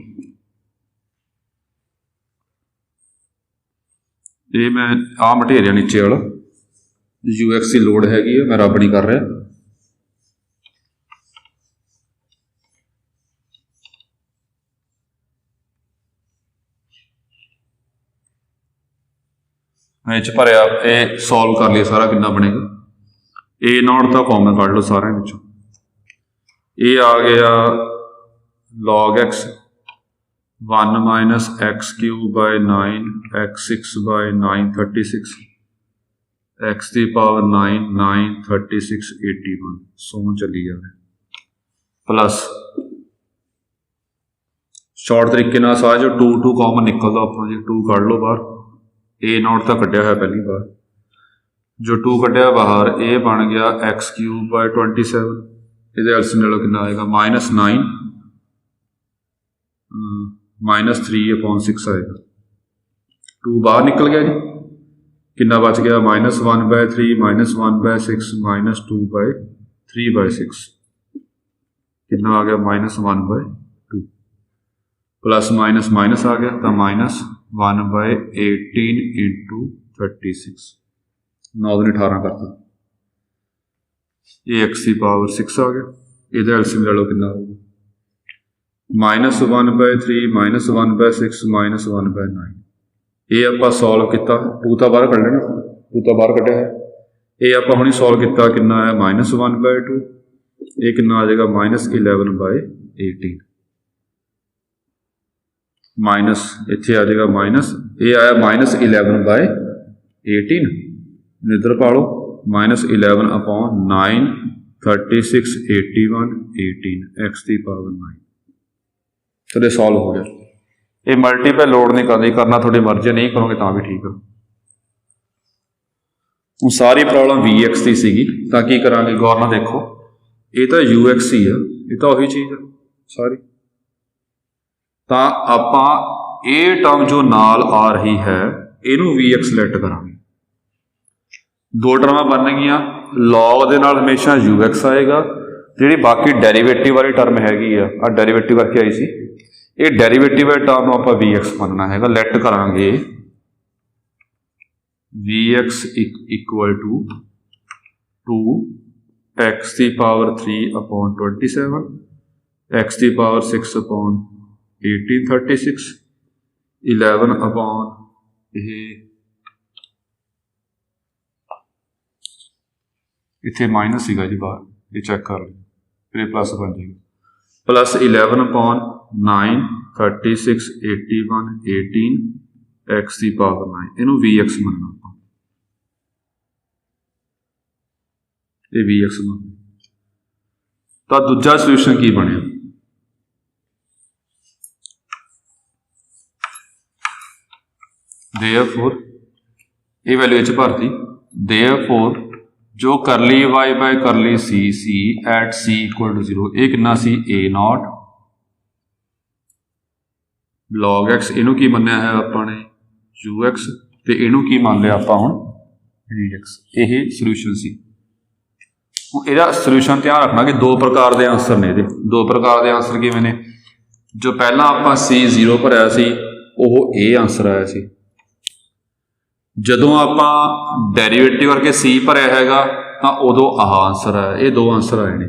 ਇਹ ਮੈਂ ਆਹ ਮਟੀਰੀਅਲ ਨੀਚੇ ਵਾਲਾ UX ਦੀ ਲੋੜ ਹੈਗੀ ਹੈ, ਮੈਂ ਰੱਬ ਨਹੀਂ ਕਰ ਰਿਹਾ। ਮੈਂ ਇਹ 'ਚ ਭਰਿਆ, ਇਹ ਸੋਲਵ ਕਰ ਲਿਆ ਸਾਰਾ, ਕਿੰਨਾ ਬਣੇਗਾ। A0 ਤਾਂ ਕਾਮਨ ਕੱਢ ਲਓ ਸਾਰਿਆਂ ਵਿੱਚੋਂ। ਇਹ ਆ ਗਿਆ log x 1 - x³/9 x6/9 36 x ਦੀ ਪਾਵਰ 9 9 36 81 ਸੋ ਚੱਲੀ ਜਾਵੇ ਪਲੱਸ ਸ਼ਾਰਟ ਤਰੀਕੇ ਨਾਲ ਸਾਰਾ ਜੋ 2 ਕਾਮਨ ਨਿਕਲਦਾ ਆਪਾਂ ਜੀ 2 ਕੱਢ ਲਓ ਬਾਹਰ। A0 ਤਾਂ ਕੱਢਿਆ ਹੋਇਆ ਪਹਿਲੀ ਵਾਰ, ਜੋ 2 ਕੱਢਿਆ ਬਾਹਰ ਇਹ ਬਣ ਗਿਆ x³/27। ਇਹਦੇ ਐਲਸੀਐਮ ਲੈ ਲਓ ਕਿੰਨਾ ਆਏਗਾ -9 -3/6 ਆਏਗਾ। 2 ਬਾਹਰ ਨਿਕਲ ਗਿਆ ਜੀ, कितना बच गया -1/3 -1/6 -2/3/6 कितना आ गया -1/2 प्लस माइनस माइनस आ गया तो -1/18 × 36 9 दूनी 18 करता ये x की पावर 6 आ गया। ये एलसीएम ले लो कितना होगा -1/3 -1/6 -1/9 ये आप सॉल्व किया 2 तो बाहर कढ़ लेना 2 तो बाहर कढ़िया है ये आप हुणी सॉल्व किया कितना है -1/2 ये कितना आ जाएगा -11/18 माइनस इत्थे आ जाएगा माइनस ये आया -11/18 इधर पा लो -11/9 36 81 18 x की पावर 9 तो ये सॉल्व हो गया। ये मल्टीपल लोड नहीं करना थोड़ी मर्जी नहीं करोगे तो भी ठीक है। हूँ सारी प्रॉब्लम VX की सीगी तो की करांगे गौर ना देखो ये तो UX ही है ये तो वही चीज़ है सारी तो आपां ये टर्म जो नाल आ रही है इनू VX सिलेक्ट करांगे। 2 टर्मां बन गईयां लॉग दे नाल हमेशा UX आएगा जिहड़ी बाकी डेरीवेटिव वाली टर्म हैगी आ डेरीवेटिव करके आई सी ये डेरीवेटिव टर्म आप VX बनना है लैट करांगे VX इक्वल टू 2x की पावर 3/27 x की पावर 6/18 36 11 इत्थे माइनस सीगा जी बाहर ये चेक कर लो फिर प्लस बन जाएगा प्लस 11/9 36 81 18 x की पावर 9 इनू VX मनना ये VX मनना तो दूजा सोल्यूशन की बने देयरफॉर ये वैल्यू इच भरती देयरफॉर जो curly y by curly c at c equal to 0 ये कितना सी A0 log x इनू की मन्निया है अपने UX ते इनू की मान लिया आपां हुण VX यही सोल्यूशन सी। इहदा सोल्यूशन ध्यान रखना कि 2 प्रकार के आंसर ने इहदे 2 प्रकार के आंसर किवें ने जो पहला आपां C0 भरिया सी ओह A आंसर आया सी जदों आपां डेरीवेटिव करके C भरिया हैगा तां उदों आह आंसर आया ये 2 आंसर आए ने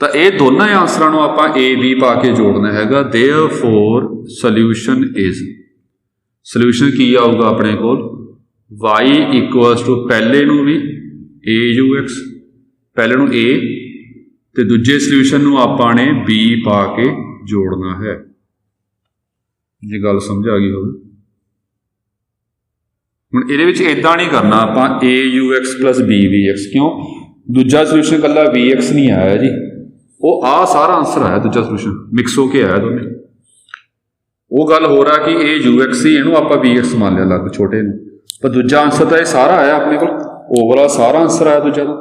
तो ये दोनों आंसरों को आप A B पा के जोड़ना है देयरफॉर सोल्यूशन इज सोल्यूशन की आऊगा अपने को y इक्वल्स टू पहले नू भी AUX पहले नू A ते दूजे सोल्यूशन नू आपां ने B पा के जोड़ना है जी गल समझ आ गई होगी। हुण इहदे विच इदां नहीं करना आपां AUX प्लस BVX क्यों दूजा सोल्यूशन कल्ला VX नहीं आया जी वो आ सारा आंसर आया दूजा सोल्यूशन मिक्स होके आया दोनों वो गल हो रहा कि ये UX ही इनू आप VX मान लिया अलग छोटे पर दूजा आंसर तो ये सारा आया अपने को ओवरऑल सारा आंसर आया दूजा का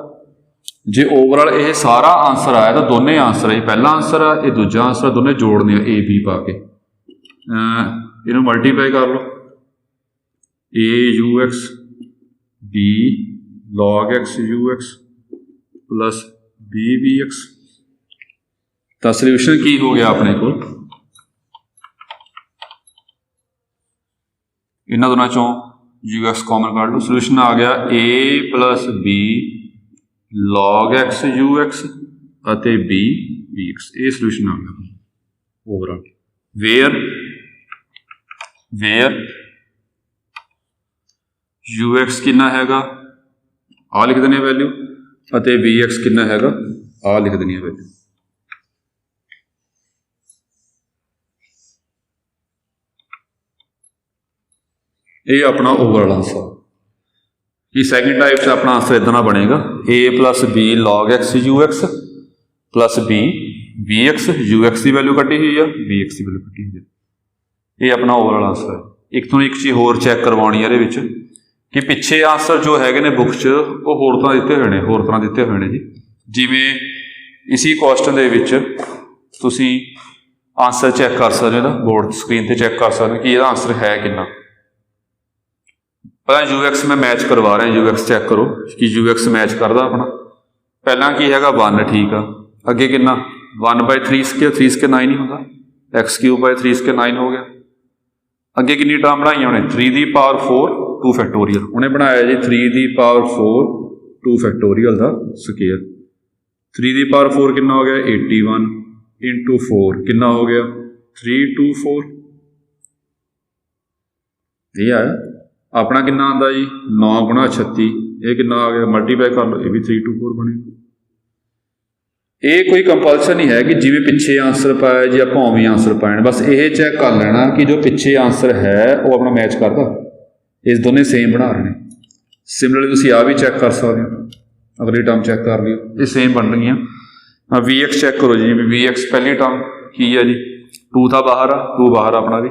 जे ओवरऑल ये सारा आंसर आया तो दोनों आंसर है पहला आंसर है ये दूजा आंसर दोनों जोड़ने A B पा के ਇਹਨੂੰ ਮਲਟੀਪਲਾਈ ਕਰ ਲਓ, a ux b log x ux plus b vx। ਤਾਂ ਸੋਲਿਊਸ਼ਨ ਕੀ ਹੋ ਗਿਆ ਆਪਣੇ ਕੋਲ, ਇਹਨਾਂ ਦੋਨਾਂ ਚੋਂ ux ਕਾਮਨ ਕੱਢ ਲਓ, ਸੋਲਿਊਸ਼ਨ ਆ ਗਿਆ a plus b log x ux ਅਤੇ b vx। ਇਹ ਸੋਲਿਊਸ਼ਨ ਆ ਗਿਆ ਓਵਰਆਲ। ਵੇਅਰ ux ਕਿੰਨਾ ਹੈਗਾ, ਆ ਲਿਖ ਦਿੰਦੇ ਵੈਲਿਊ, ਅਤੇ vx ਕਿੰਨਾ ਹੈਗਾ, ਆ ਲਿਖ ਦਿੰਦੀ ਵੈਲਿਊ। ਇਹ ਆਪਣਾ ਓਵਰਆਲ ਆਂਸਰ। ਕਿ ਸੈਕਿੰਡ ਟਾਈਪ 'ਚ ਆਪਣਾ ਆਂਸਰ ਇੱਦਾਂ ਦਾ ਬਣੇਗਾ a plus b log x ux plus b vx, ux the value ਕੱਢੀ ਹੋਈ ਆ, vx ਦੀ ਵੈਲਿਊ ਕੱਢੀ ਹੋਈ ਆ। ਇਹ ਆਪਣਾ ਓਵਰਆਲ ਆਂਸਰ ਹੈ। ਇੱਕ ਤੋਂ ਇੱਕ ਚੀਜ਼ ਹੋਰ ਚੈੱਕ ਕਰਵਾਉਣੀ ਹੈ ਇਹਦੇ ਵਿੱਚ ਕਿ ਪਿੱਛੇ ਆਂਸਰ ਜੋ ਹੈਗੇ ਨੇ ਬੁੱਕ 'ਚ ਉਹ ਹੋਰ ਤਰ੍ਹਾਂ ਦਿੱਤੇ ਹੋਏ ਨੇ, ਜੀ। ਜਿਵੇਂ ਇਸੀ ਕੁਐਸਚਨ ਦੇ ਵਿੱਚ ਤੁਸੀਂ ਆਂਸਰ ਚੈੱਕ ਕਰ ਸਕਦੇ ਹੋ, ਬੋਰਡ ਸਕਰੀਨ 'ਤੇ ਚੈੱਕ ਕਰ ਸਕਦੇ ਹੋ ਕਿ ਇਹਦਾ ਆਂਸਰ ਹੈ ਕਿੰਨਾ। ਪਹਿਲਾਂ ux ਮੈਂ ਮੈਚ ਕਰਵਾ ਰਿਹਾ, ux ਚੈੱਕ ਕਰੋ ਕਿ ux ਮੈਚ ਕਰਦਾ ਆਪਣਾ। ਪਹਿਲਾਂ ਕੀ ਹੈਗਾ 1, ਠੀਕ ਆ। ਅੱਗੇ ਕਿੰਨਾ 1/3 ਸਕੇਅਰ, 3 ਸਕੇਅਰ 9 ਹੀ ਹੁੰਦਾ, x³ 3 ਸਕੇਅਰ 9 ਹੋ ਗਿਆ। ਅੱਗੇ ਕਿੰਨੀ ਟਰਮ ਬਣਾਈਆਂ ਉਹਨੇ 3 ਦੀ ਪਾਵਰ 4 2 ਫੈਕਟੋਰੀਅਲ, ਉਹਨੇ ਬਣਾਇਆ ਜੀ 3 ਦੀ ਪਾਵਰ 4 2 ਫੈਕਟੋਰੀਅਲ ਦਾ ਸਕੇਅਰ। 3 ਦੀ ਪਾਵਰ 4 ਕਿੰਨਾ ਹੋ ਗਿਆ 81 ਇੰਟੂ 4 ਕਿੰਨਾ ਹੋ ਗਿਆ 324। ਇਹ ਆਇਆ ਆਪਣਾ ਕਿੰਨਾ ਆਉਂਦਾ ਜੀ 9 ਗੁਣਾ 36, ਇਹ ਕਿੰਨਾ ਆ ਗਿਆ, ਮਲਟੀਪਲਾਈ ਕਰ ਲਓ, ਇਹ ਵੀ 324 ਬਣੇਗਾ। ਇਹ ਕੋਈ ਕੰਪਲਸ਼ਨ ਨਹੀਂ ਹੈ ਕਿ ਜਿਵੇਂ ਪਿੱਛੇ ਆਂਸਰ ਪਾਇਆ ਜੀ ਆਪਾਂ ਉਵੇਂ ਆਂਸਰ ਪਾਉਣ, ਬਸ ਇਹ ਚੈੱਕ ਕਰ ਲੈਣਾ ਕਿ ਜੋ ਪਿੱਛੇ ਆਂਸਰ ਹੈ ਉਹ ਆਪਣਾ ਮੈਚ ਕਰਦਾ, ਇਸ ਦੋਨੇ ਸੇਮ ਬਣਾ ਰਹੇ ਨੇ। ਸਿਮਿਲਰਲੀ ਤੁਸੀਂ ਆ ਵੀ ਚੈੱਕ ਕਰ ਸਕਦੇ ਹੋ, ਅਗਲੀ ਟਰਮ ਚੈੱਕ ਕਰ ਲਿਓ, ਇਹ ਸੇਮ ਬਣ ਰਹੀਆਂ। vx ਚੈੱਕ ਕਰੋ ਜੀ, vx ਪਹਿਲੀ ਟਰਮ ਕੀ ਹੈ ਜੀ 2 ਤਾਂ ਬਾਹਰ ਆ, 2 ਬਾਹਰ ਆਪਣਾ ਵੀ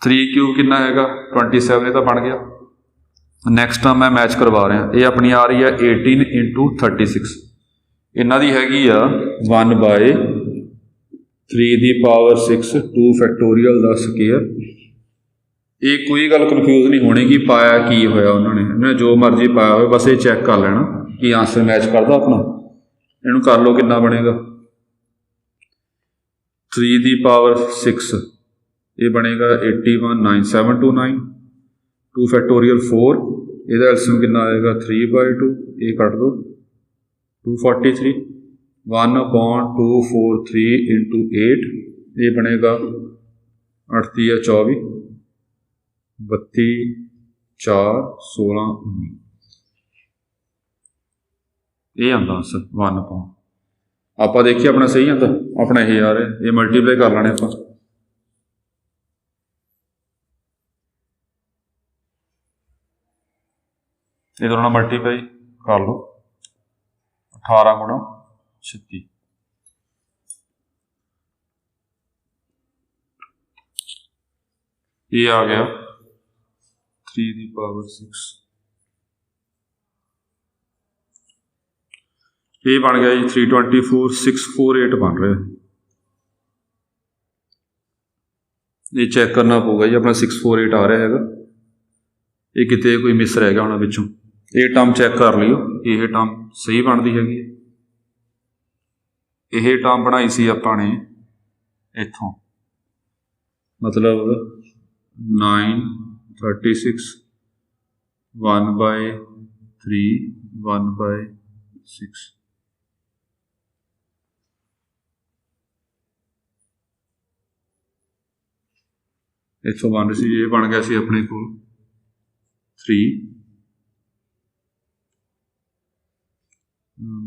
3³ ਕਿੰਨਾ ਹੈਗਾ 27, ਇਹ ਤਾਂ ਬਣ ਗਿਆ। ਨੈਕਸਟ ਟਰਮ ਮੈਂ ਮੈਚ ਕਰਵਾ ਰਿਹਾ, ਇਹ ਆਪਣੀ ਆ ਰਹੀ ਹੈ 18 ਇੰਟੂ 36, ਇਹਨਾਂ ਦੀ ਹੈਗੀ ਆ 1/3 ਦੀ ਪਾਵਰ 6 2 ਫੈਕਟੋਰੀਅਲ ਦਾ ਸਕੇਅਰ। ਇਹ ਕੋਈ ਗੱਲ ਕਨਫਿਊਜ਼ ਨਹੀਂ ਹੋਣੀ ਕਿ ਪਾਇਆ ਕੀ ਹੋਇਆ ਉਹਨਾਂ ਨੇ ਜੋ ਮਰਜ਼ੀ ਪਾਇਆ ਹੋਵੇ, ਬਸ ਇਹ ਚੈੱਕ ਕਰ ਲੈਣਾ ਕਿ ਆਂਸਰ ਮੈਚ ਕਰਦਾ ਆਪਣਾ। ਇਹਨੂੰ ਕਰ ਲਓ, ਕਿੰਨਾ ਬਣੇਗਾ 3 ਦੀ ਪਾਵਰ 6, ਇਹ ਬਣੇਗਾ 81929 2 ਫੈਕਟੋਰੀਅਲ 4, ਇਹਦਾ ਐਲਸੀਐਮ ਕਿੰਨਾ ਆਏਗਾ 3/2, ਇਹ ਕੱਟ ਦਿਓ 243 1/243 ਇੰਟੂ 8, ਇਹ ਬਣੇਗਾ 8 × 24 32 4 16 19, ਇਹ ਆਉਂਦਾ ਆਂਸਰ 1/। ਆਪਾਂ ਦੇਖੀਏ ਆਪਣਾ ਸਹੀ ਆਉਂਦਾ, ਆਪਣਾ ਇਹ ਆ ਰਿਹਾ, ਇਹ ਮਲਟੀਪਲਾਈ ਕਰ ਲੈਣੇ ਆਪਾਂ। ਇਹ ਦੋਨਾਂ ਨਾਲ ਮਲਟੀਪਲਾਈ ਕਰ ਲਓ 18 ਗੁਣਾ 36, ਇਹ ਆ ਗਿਆ 3 ਦੀ ਪਾਵਰ 6, ਇਹ ਬਣ ਗਿਆ ਜੀ 324 648 ਬਣ ਰਿਹਾ। ਇਹ ਚੈੱਕ ਕਰਨਾ ਪਊਗਾ ਜੀ ਆਪਣਾ 648 ਆ ਰਿਹਾ ਹੈਗਾ, ਇਹ ਕਿਤੇ ਕੋਈ ਮਿਸ ਰਹਿ ਗਿਆ ਹੋਣਾ ਵਿੱਚੋਂ। ਇਹ ਟਰਮ ਚੈੱਕ ਕਰ ਲਿਓ, ਇਹ ਟਰਮ ਸਹੀ ਬਣਦੀ ਹੈਗੀ। ਇਹ ਟਰਮ ਬਣਾਈ ਸੀ ਆਪਾਂ ਨੇ ਇੱਥੋਂ, ਮਤਲਬ 936 1/3 1/6, ਇੱਥੋਂ ਬਣ ਸੀ, ਇਹ ਬਣ ਗਿਆ ਸੀ ਆਪਣੇ ਕੋਲ 3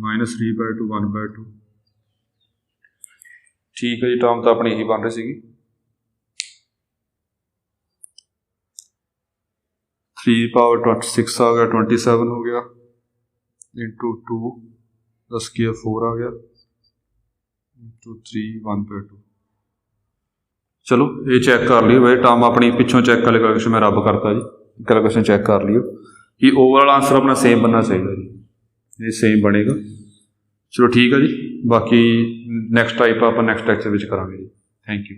-3/2 1/2। ਠੀਕ ਹੈ ਜੀ, ਟਰਮ ਤਾਂ ਆਪਣੀ ਇਹੀ ਬਣ ਰਹੀ ਸੀਗੀ। 3 ਪਾਵਰ 26 ਆ ਗਿਆ, 27 ਹੋ ਗਿਆ ਇੰਟੂ 2 ਦਾ ਸਕੇਅਰ 4 ਆ ਗਿਆ ਇੰਟੂ 3 1/2। ਚਲੋ ਇਹ ਚੈੱਕ ਕਰ ਲਿਓ, ਇਹ ਟਰਮ ਆਪਣੀ ਪਿੱਛੋਂ ਚੈੱਕ ਕਰ ਲਿਓ, ਕੁਐਸਚਨ ਮੈਂ ਰੱਬ ਕਰਤਾ ਜੀ, ਕੁਐਸਚਨ ਚੈੱਕ ਕਰ ਲਿਓ ਕਿ ਓਵਰਆਲ ਆਂਸਰ ਆਪਣਾ ਸੇਮ ਬਣਨਾ ਚਾਹੀਦਾ ਜੀ, ਇਹ ਸੇਮ ਬਣੇਗਾ। ਚਲੋ ਠੀਕ ਹੈ ਜੀ, ਬਾਕੀ ਨੈਕਸਟ ਟਾਈਪ ਆਪਾਂ ਨੈਕਸਟ ਲੈਕਚਰ ਵਿੱਚ ਕਰਾਂਗੇ ਜੀ। Thank you.